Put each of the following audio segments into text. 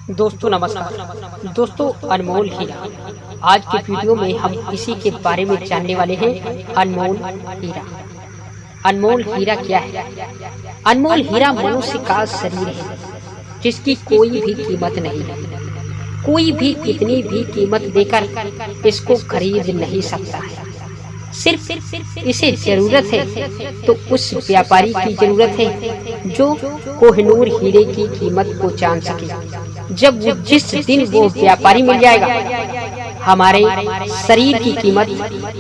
दोस्तों नमस्कार। दोस्तों अनमोल हीरा, आज के वीडियो में हम इसी के बारे में जानने वाले हैं। अनमोल हीरा। अनमोल हीरा क्या है? अनमोल हीरा मनुष्य का शरीर है जिसकी कोई भी कीमत नहीं है। कोई भी कितनी भी कीमत देकर इसको खरीद नहीं सकता है। सिर्फ इसे जरूरत है तो उस व्यापारी की जरूरत है जो कोहिनूर हीरे की कीमत को जान सके। जब जिस दिन वो व्यापारी मिल जाएगा, हमारे शरीर की कीमत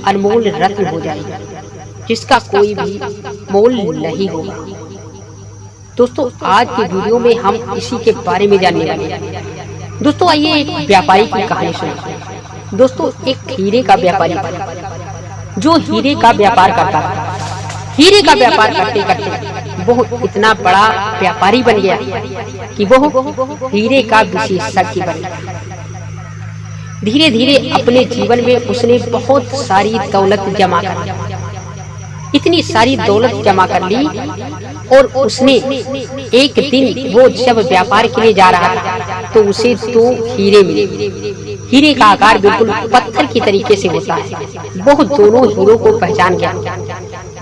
अनमोल रत्न हो जाएगी जिसका कोई भी मोल नहीं होगा। दोस्तों आज के वीडियो में हम इसी के बारे में जानने वाले हैं। दोस्तों आइए एक व्यापारी की कहानी सुनते हैं। दोस्तों एक हीरे का व्यापारी जो हीरे का व्यापार करता था। हीरे का व्यापार करते करते वो इतना बड़ा व्यापारी बन गया कि वो हीरे का विशेषज्ञ बन गया। धीरे धीरे अपने जीवन में उसने बहुत सारी दौलत जमा कर ली। इतनी सारी दौलत जमा कर ली और उसने एक दिन वो जब व्यापार के लिए जा रहा था तो उसे दो हीरे मिले। हीरे का आकार बिल्कुल पत्थर की तरीके से होता है। वो दोनों हीरों को पहचान गया।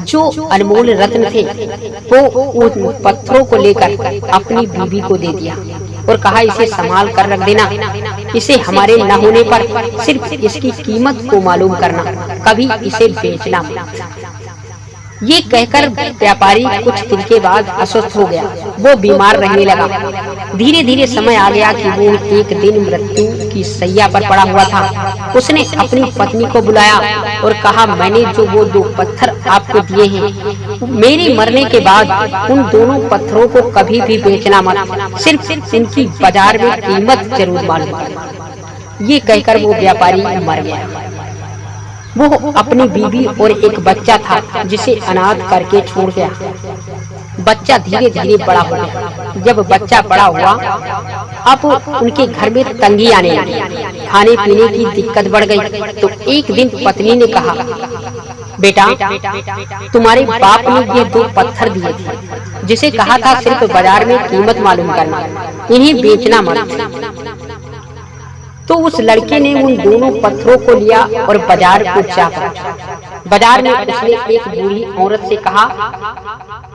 जो अनमोल रत्न थे वो उन पत्थरों को लेकर अपनी बीवी को दे दिया और कहा इसे संभाल कर रख देना। इसे हमारे न होने पर सिर्फ इसकी कीमत को मालूम करना, कभी इसे बेचना मत। ये कहकर व्यापारी कुछ दिन के बाद अस्वस्थ हो गया। वो बीमार रहने लगा। धीरे धीरे समय आ गया कि वो एक दिन मृत्यु की सैया पर पड़ा हुआ था। उसने अपनी पत्नी को बुलाया और कहा, मैंने जो वो दो पत्थर आपको दिए हैं, मेरे मरने के बाद उन दोनों पत्थरों को कभी भी बेचना मत, सिर्फ इनकी बाजार में कीमत जरूर मालूम करना। ये कहकर वो व्यापारी मर गया। वो अपनी बीवी और एक बच्चा था जिसे अनाथ करके छोड़ गया। बच्चा धीरे धीरे बड़ा हो गया। जब बच्चा बड़ा हुआ, अब उनके घर में तंगी आने लगी। खाने पीने की दिक्कत बढ़ गई। तो एक दिन पत्नी ने कहा, बेटा तुम्हारे बाप ने ये दो पत्थर दिए थे, जिसे कहा था सिर्फ बाजार में कीमत मालूम करना, इन्हें बेचना मत। तो उस लड़के ने उन दोनों पत्थरों को लिया और बाजार को जाकर बाजार में उसने एक बूढ़ी औरत से कहा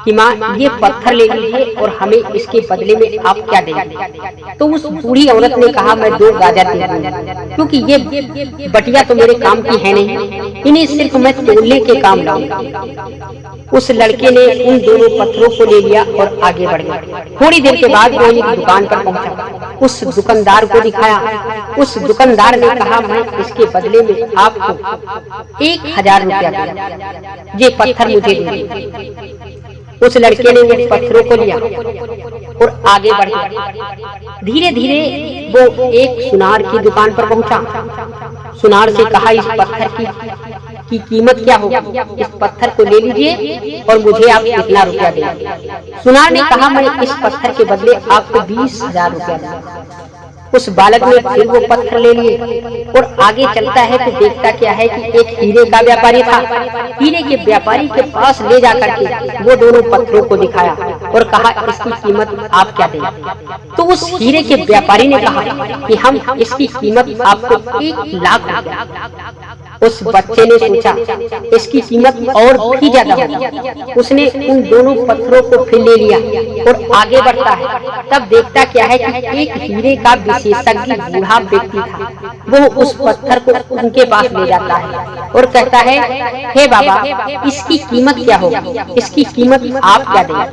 कि माँ ये पत्थर ले लीजिए और हमें इसके बदले में आप क्या देंगे। तो उस बूढ़ी औरत ने कहा, मैं 2 गाजर दे दूंगी, क्योंकि ये बटिया तो मेरे काम की है नहीं, इन्हें सिर्फ मैं तोलने के काम लाऊंगा। उस लड़के ने उन दोनों पत्थरों को ले लिया और आगे बढ़ गया। थोड़ी देर के बाद वो एक दुकान पर पहुंचा। उस दुकानदार को दिखाया। उस दुकानदार ने कहा, मैं इसके बदले में आपको 1000 रुपया दूंगा, ये पत्थर मुझे दे दीजिए। उस लड़के ने उन पत्थरों को लिया और आगे बढ़ गया। धीरे धीरे वो एक सुनार की दुकान पर पहुंचा। सुनार से कहा, इस पत्थर की कीमत क्या होगी? इस पत्थर को ले लीजिए और मुझे आप कितना रुपया देंगे। सुनार ने कहा, मैं इस पत्थर के बदले आपको 20,000 रुपया दूंगा। उस बालक ने फिर वो पत्थर ले लिए और आगे चलता है तो देखता क्या है कि एक हीरे का व्यापारी था। हीरे के व्यापारी के पास ले जाकर के वो दोनों पत्थरों को दिखाया और कहा, इसकी कीमत आप क्या देंगे। तो उस हीरे के व्यापारी ने कहा कि हम इसकी कीमत आपको 1 लाख रुपया। उस बच्चे ने सोचा इसकी कीमत और भी ज्यादा होगी। उसने उन दोनों पत्थरों को फिर ले लिया और आगे बढ़ता है। तब देखता क्या है कि एक हीरे का विशेषज्ञ बूढ़ा व्यक्ति था। वो उस पत्थर को उनके पास ले जाता है और कहता है, हे बाबा इसकी कीमत क्या होगी? इसकी कीमत आप क्या देंगे।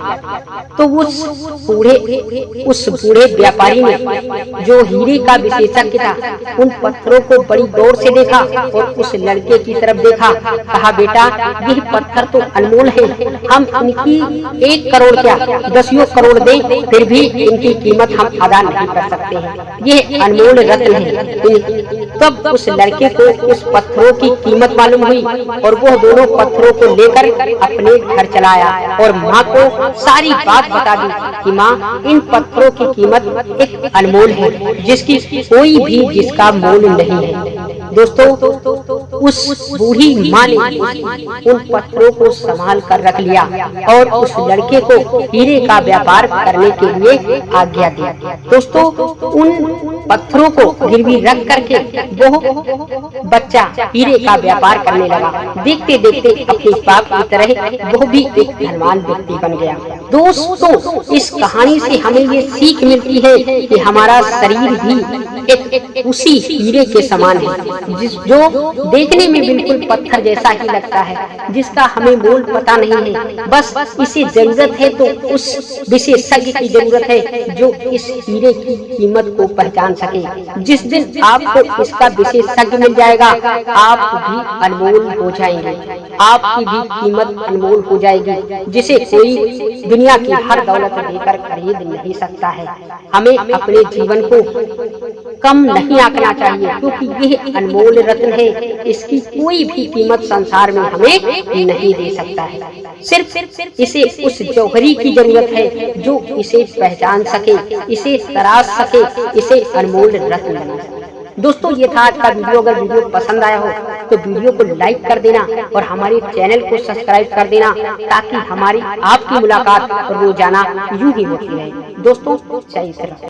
तो उस बूढ़े व्यापारी ने, जो हीरे का विशेषज्ञ था, उन पत्थरों को बड़ी गौर से देखा और उस लड़के की तरफ देखा। कहा, बेटा यह पत्थर तो अनमोल है, हम इनकी 1 करोड़ क्या 10 करोड़ दें, फिर भी इनकी कीमत हम अदा नहीं कर सकते हैं। ये अनमोल रत्न है। तब उस लड़के को उस पत्थरों की कीमत मालूम हुई और वह दोनों पत्थरों को लेकर अपने घर चला आया और माँ को सारी बात बता दी कि माँ इन पत्थरों की कीमत एक अनमोल है, जिसकी कोई भी जिसका मोल नहीं है। दोस्तों उस बूढ़ी माँ ने उन पत्थरों को संभाल कर रख लिया और उस लड़के को हीरे का व्यापार करने के लिए आज्ञा दी। दोस्तों उन पत्थरों को गिरवी रख करके वो बच्चा हीरे का व्यापार करने लगा। देखते देखते अपने बाप की तरह वो भी एक धनवान व्यक्ति बन गया। दोस्तों इस कहानी से हमें ये सीख मिलती है कि हमारा शरीर भी एक उसी हीरे के समान है जो देखने में बिल्कुल पत्थर जैसा ही लगता है, जिसका हमें मोल पता नहीं है। बस इसे जरूरत है तो उस विशेषज्ञ की जरूरत है जो इस हीरे की कीमत को पहचान सके। जिस दिन आपको इसका विशेषज्ञ मिल जाएगा आप भी अनमोल हो जाएंगे, आपकी भी कीमत अनमोल हो जाएगी, जिसे कोई दुनिया की हर दौलत देकर खरीद नहीं सकता है। हमें अपने जीवन को कम नहीं आंकना चाहिए, क्योंकि यह अनमोल रत्न है। इसकी कोई भी कीमत संसार में हमें नहीं दे सकता है। सिर्फ इसे उस जौहरी की जरूरत है जो इसे पहचान सके, इसे तराश सके, इसे अनमोल रत्न बना सके। दोस्तों ये था आज का वीडियो। अगर वीडियो पसंद आया हो तो वीडियो को लाइक कर देना और हमारे चैनल को सब्सक्राइब कर देना, ताकि हमारी आपकी मुलाकात रोजाना यूं ही होती रहे। दोस्तों जय श्री राम।